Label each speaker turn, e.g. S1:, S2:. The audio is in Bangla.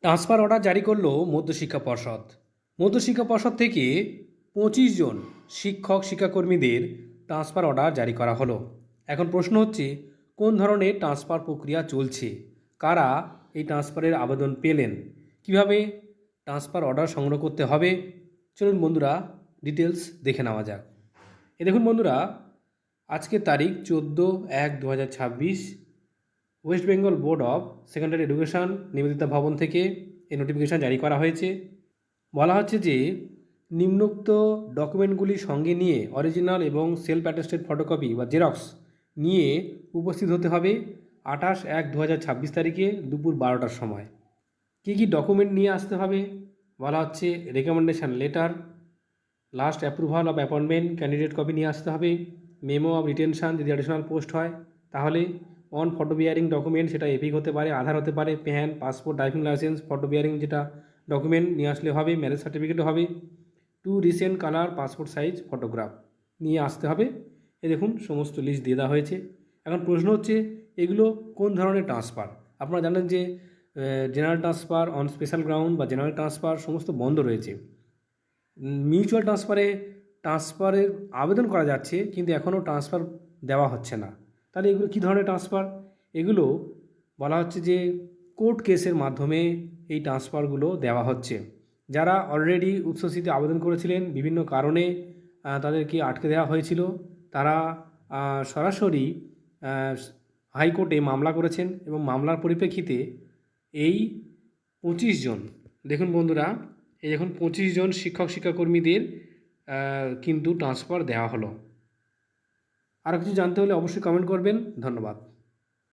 S1: ট্রান্সফার অর্ডার জারি করলো মধ্যশিক্ষা পর্ষদ। মধ্যশিক্ষা পর্ষদ থেকে 25 জন শিক্ষক শিক্ষাকর্মীদের ট্রান্সফার অর্ডার জারি করা হলো। এখন প্রশ্ন হচ্ছে, কোন ধরনের ট্রান্সফার প্রক্রিয়া চলছে, কারা এই ট্রান্সফারের আবেদন পেলেন, কিভাবে ট্রান্সফার অর্ডার সংগ্রহ করতে হবে, চলুন বন্ধুরা ডিটেলস দেখে নেওয়া যাক। দেখুন বন্ধুরা, আজকের তারিখ 14/1/2026। West Bengal board of secondary education Nivedita ভবন থেকে এই নোটিফিকেশান জারি করা হয়েছে। বলা হচ্ছে যে নিম্নোক্ত ডকুমেন্টগুলি সঙ্গে নিয়ে অরিজিনাল এবং সেলফ অ্যাটেস্টেড ফটোকপি বা জেরক্স নিয়ে উপস্থিত হতে হবে 28/1/2026 তারিখে দুপুর 12টার সময়। কী কী ডকুমেন্ট নিয়ে আসতে হবে বলা হচ্ছে, recommendation letter, last approval of appointment candidate copy নিয়ে আসতে হবে, মেমো অফ রিটেনশন যদি অ্যাডিশনাল পোস্ট হয় তাহলে, অন ফটো বিয়ারিং ডকুমেন্ট, সেটা এপিক হতে পারে, আধার হতে পারে, pan, passport, driving licence, photo bearing যেটা ডকুমেন্ট নিয়ে আসলে হবে, ম্যারেজ সার্টিফিকেটও হবে, 2 recent colour passport size photograph নিয়ে আসতে হবে। দেখুন সমস্ত লিস্ট দিয়ে দেওয়া হয়েছে। এখন প্রশ্ন হচ্ছে, এগুলো কোন ধরনের ট্রান্সফার? আপনারা জানেন যে general transfer on special ground বা জেনারেল ট্রান্সফার সমস্ত বন্ধ রয়েছে। মিউচুয়াল ট্রান্সফারের আবেদন করা যাচ্ছে, কিন্তু এখনও ট্রান্সফার দেওয়া হচ্ছে না। তাহলে এগুলো কী ধরনের ট্রান্সফার? এগুলো বলা হচ্ছে যে কোর্ট কেসের মাধ্যমে এই ট্রান্সফারগুলো দেওয়া হচ্ছে। যারা অলরেডি উচ্চশিক্ষাতে আবেদন করেছিলেন, বিভিন্ন কারণে তাদেরকে আটকে দেওয়া হয়েছিল, তারা সরাসরি হাইকোর্টে মামলা করেছেন এবং মামলার পরিপ্রেক্ষিতে এই 25 জন, দেখুন বন্ধুরা, এই এখন 25 জন শিক্ষক শিক্ষাকর্মীদের কিন্তু ট্রান্সফার দেওয়া হলো। আরও কিছু জানতে হলে অবশ্যই কমেন্ট করবেন। ধন্যবাদ।